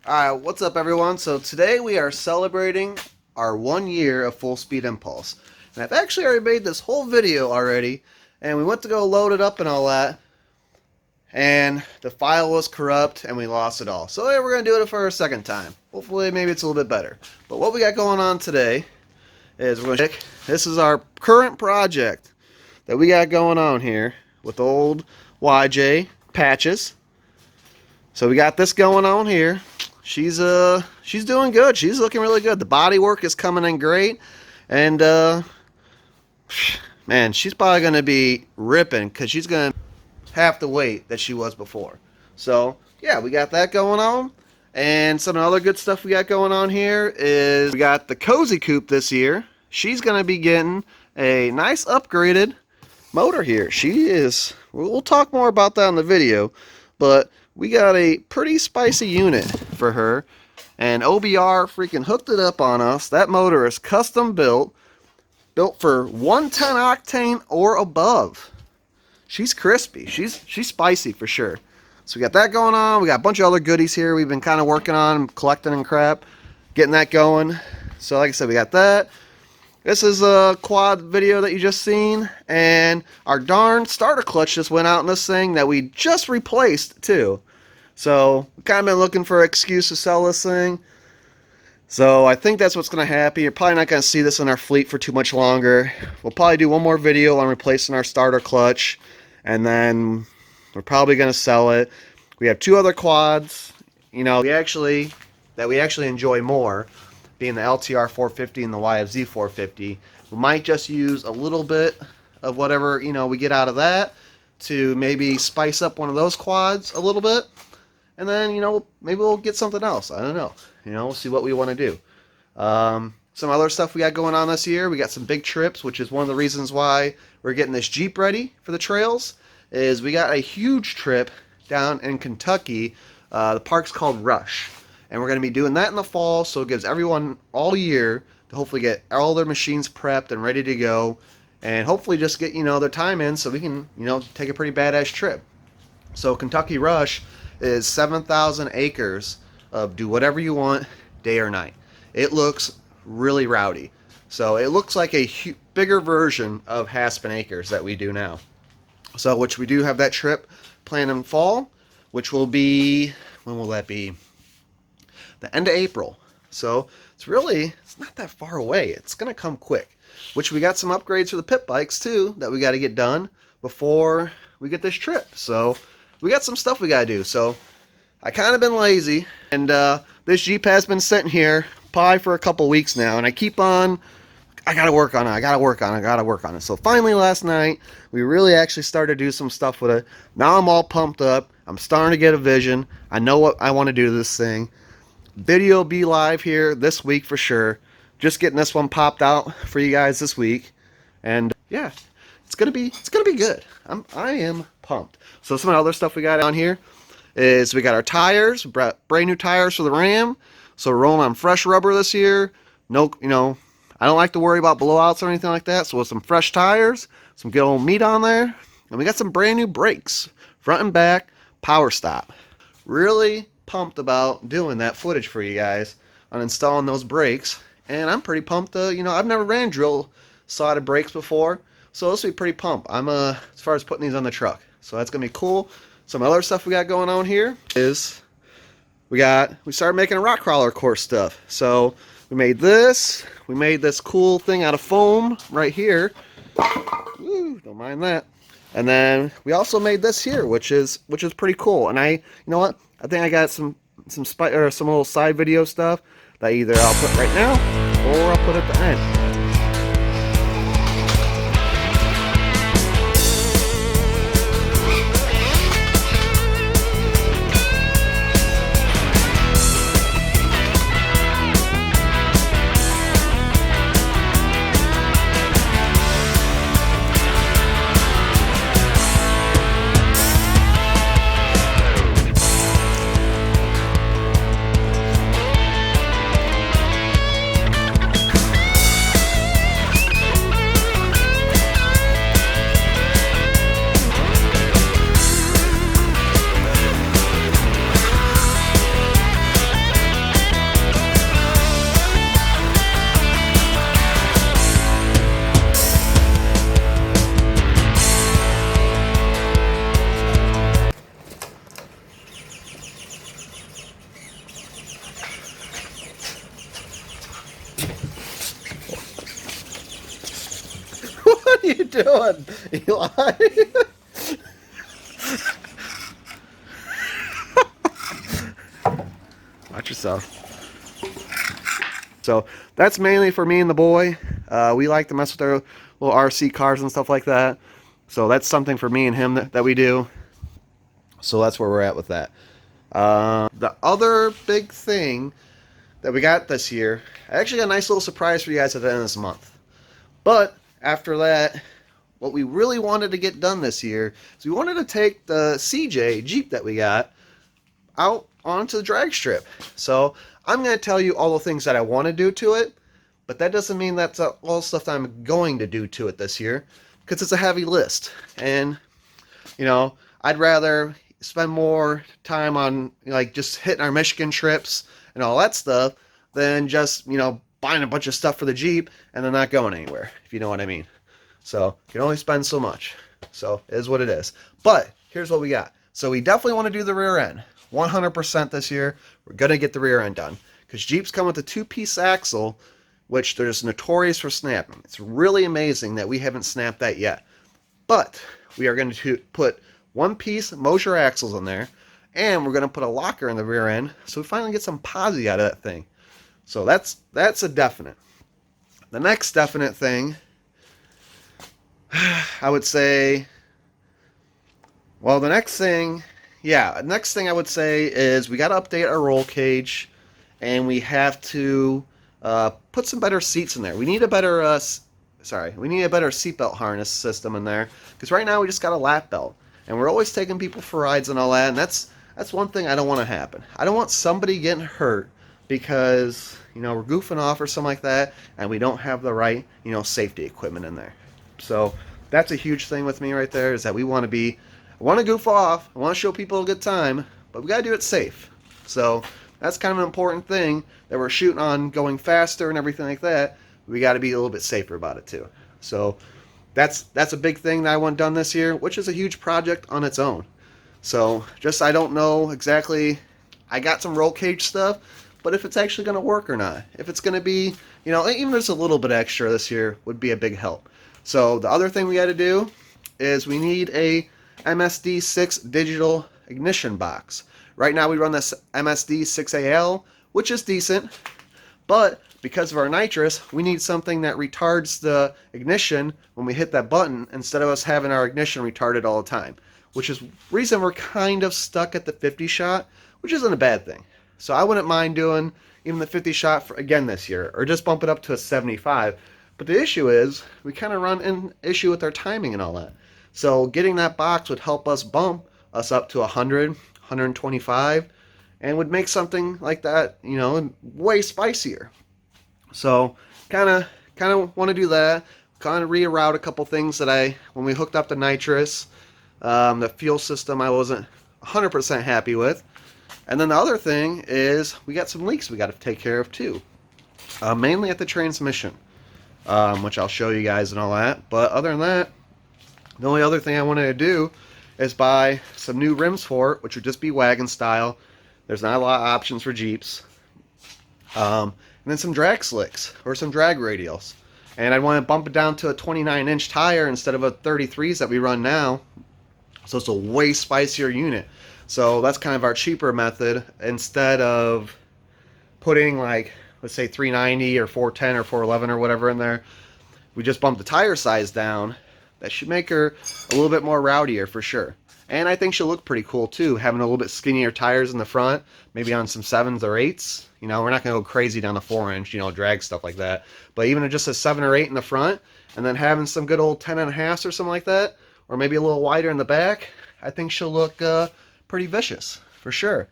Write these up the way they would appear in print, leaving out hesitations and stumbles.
Alright, what's up everyone? So today we are celebrating our 1 year of Full Speed Impulse. And I've actually already made this whole video already, and we went to go load it up and all that, and the file was corrupt and we lost it all. So we're going to do it for a second time. Hopefully maybe it's a little bit better. But what we got going on today is we're going to check. This is our current project that we got going on here with old YJ patches. So we got this going on here. She's doing good. She's looking really good. The body work is coming in great, and man, she's probably gonna be ripping because she's gonna half the weight that she was before. So yeah, we got that going on, and some other good stuff we got going on here is we got the Cozy Coop this year. She's gonna be getting a nice upgraded motor here. She is. We'll talk more about that in the video, but we got a pretty spicy unit for her, and OBR freaking hooked it up on us. That motor is custom built for 110 octane or above. She's crispy. She's spicy for sure. So we got that going on. We got a bunch of other goodies here we've been kind of working on, collecting and crap, getting that going. So like I said, we got that. This is a quad video that you just seen, and our darn starter clutch just went out in this thing that we just replaced too. So we've kind of been looking for an excuse to sell this thing. So I think that's what's going to happen. You're probably not going to see this in our fleet for too much longer. We'll probably do one more video on replacing our starter clutch, and then we're probably going to sell it. We have two other quads, you know, we actually enjoy more, being the LTR 450 and the YFZ 450. We might just use a little bit of whatever, you know, we get out of that to maybe spice up one of those quads a little bit. And then, you know, maybe we'll get something else. I don't know. You know, we'll see what we want to do. Some other stuff we got going on this year. We got some big trips, which is one of the reasons why we're getting this Jeep ready for the trails, is we got a huge trip down in Kentucky. The park's called Rush. And we're going to be doing that in the fall, so it gives everyone all year to hopefully get all their machines prepped and ready to go, and hopefully just get, you know, their time in so we can, you know, take a pretty badass trip. So Kentucky Rush is 7,000 acres of do whatever you want, day or night. It looks really rowdy. So it looks like a bigger version of Haspin Acres that we do now. So which we do have that trip planned in fall, which will be, when will that be? The end of April. So it's not that far away. It's gonna come quick. Which we got some upgrades for the pit bikes too that we got to get done before we get this trip. So we got some stuff we got to do. So I kind of been lazy, and this Jeep has been sitting here probably for a couple weeks now, and I keep on, I gotta work on it. So finally last night we really actually started to do some stuff with it. Now I'm all pumped up. I'm starting to get a vision. I know what I want to do to this thing. Video will be live here this week for sure. Just getting this one popped out for you guys this week, and yeah, it's gonna be good. I am pumped. So some other stuff we got on here is we got our tires, brand new tires for the Ram. So we're rolling on fresh rubber this year. No, you know, I don't like to worry about blowouts or anything like that. So with some fresh tires, some good old meat on there, and we got some brand new brakes, front and back, power stop. Really pumped about doing that footage for you guys on installing those brakes, and I'm pretty pumped. You know, I've never ran drill solid brakes before, so this will be pretty pumped. I'm as far as putting these on the truck, so that's gonna be cool. Some other stuff we got going on here is we started making a rock crawler course stuff. So we made this cool thing out of foam right here. Ooh, don't mind that. And then we also made this here, which is pretty cool. And you know what? I think I got some little side video stuff that either I'll put right now or I'll put at the end. doing, Eli? Watch yourself. So that's mainly for me and the boy. We like to mess with our little RC cars and stuff like that. So that's something for me and him that we do. So that's where we're at with that. The other big thing that we got this year, I actually got a nice little surprise for you guys at the end of this month. But after that, what we really wanted to get done this year is we wanted to take the CJ Jeep that we got out onto the drag strip. So I'm going to tell you all the things that I want to do to it, but that doesn't mean that's all the stuff that I'm going to do to it this year, because it's a heavy list. And, you know, I'd rather spend more time on, like, just hitting our Michigan trips and all that stuff than just, you know, buying a bunch of stuff for the Jeep and then not going anywhere, if you know what I mean. So you can only spend so much. So it is what it is. But here's what we got. So we definitely want to do the rear end. 100% this year. We're going to get the rear end done. Because Jeeps come with a 2-piece axle, which they're just notorious for snapping. It's really amazing that we haven't snapped that yet. But we are going to put 1-piece Mosher axles in there. And we're going to put a locker in the rear end. So we finally get some posi out of that thing. So that's a definite. The next definite thing, I would say, well, the next thing I would say is we got to update our roll cage, and we have to put some better seats in there. We need a better seatbelt harness system in there, because right now we just got a lap belt, and we're always taking people for rides and all that, and that's one thing I don't want to happen. I don't want somebody getting hurt because, you know, we're goofing off or something like that, and we don't have the right, you know, safety equipment in there. So that's a huge thing with me right there, is that I want to goof off, I want to show people a good time, but we got to do it safe. So that's kind of an important thing that we're shooting on, going faster and everything like that. We got to be a little bit safer about it too. So that's a big thing that I want done this year, which is a huge project on its own. So just, I don't know exactly, I got some roll cage stuff, but if it's actually going to work or not. If it's going to be, you know, even just a little bit extra this year would be a big help. So the other thing we got to do is we need a MSD6 digital ignition box. Right now we run this MSD6AL, which is decent, but because of our nitrous, we need something that retards the ignition when we hit that button, instead of us having our ignition retarded all the time, which is the reason we're kind of stuck at the 50 shot, which isn't a bad thing. So I wouldn't mind doing even the 50 shot again this year, or just bump it up to a 75. But the issue is, we kind of run an issue with our timing and all that. So getting that box would help us bump us up to 100, 125, and would make something like that, you know, way spicier. So kind of want to do that. Kind of reroute a couple things that when we hooked up the nitrous, the fuel system I wasn't 100% happy with. And then the other thing is we got some leaks we got to take care of too. Mainly at the transmission, which I'll show you guys and all that. But other than that, the only other thing I wanted to do is buy some new rims for it, which would just be wagon style. There's not a lot of options for Jeeps. And then some drag slicks or some drag radials. And I want to bump it down to a 29-inch tire instead of a 33s that we run now. So it's a way spicier unit. So that's kind of our cheaper method. Instead of putting, like, let's say 390 or 410 or 411 or whatever in there, we just bump the tire size down. That should make her a little bit more rowdier for sure. And I think she'll look pretty cool too, having a little bit skinnier tires in the front, maybe on some 7s or 8s. You know, we're not going to go crazy down the 4-inch, you know, drag stuff like that. But even just a 7 or 8 in the front, and then having some good old 10.5s or something like that, or maybe a little wider in the back, I think she'll look pretty vicious for sure.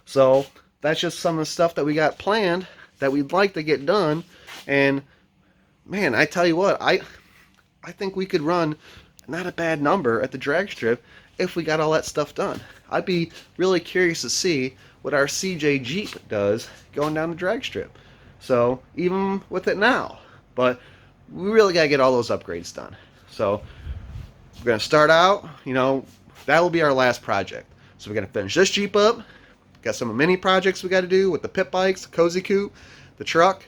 So that's just some of the stuff that we got planned that we'd like to get done. And man, I tell you what, I think we could run not a bad number at the drag strip if we got all that stuff done. I'd be really curious to see what our CJ Jeep does going down the drag strip. So even with it now, but we really got to get all those upgrades done. So we're going to start out, you know, that will be our last project. So we're going to finish this Jeep up. Got some mini projects we got to do with the pit bikes, the Cozy Coop, the truck,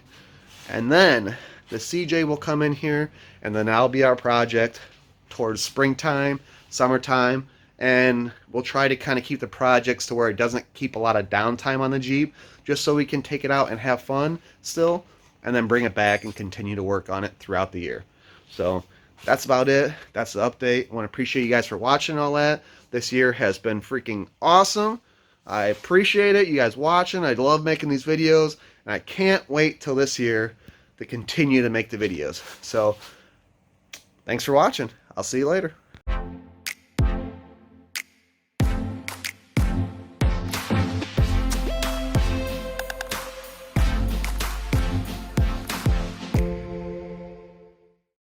and then the CJ will come in here, and then that'll be our project towards springtime, summertime, and we'll try to kind of keep the projects to where it doesn't keep a lot of downtime on the Jeep, just so we can take it out and have fun still, and then bring it back and continue to work on it throughout the year. So that's about it. That's the update. I want to appreciate you guys for watching all that. This year has been freaking awesome. I appreciate it, you guys watching. I love making these videos, and I can't wait till this year to continue to make the videos. So thanks for watching. I'll see you later.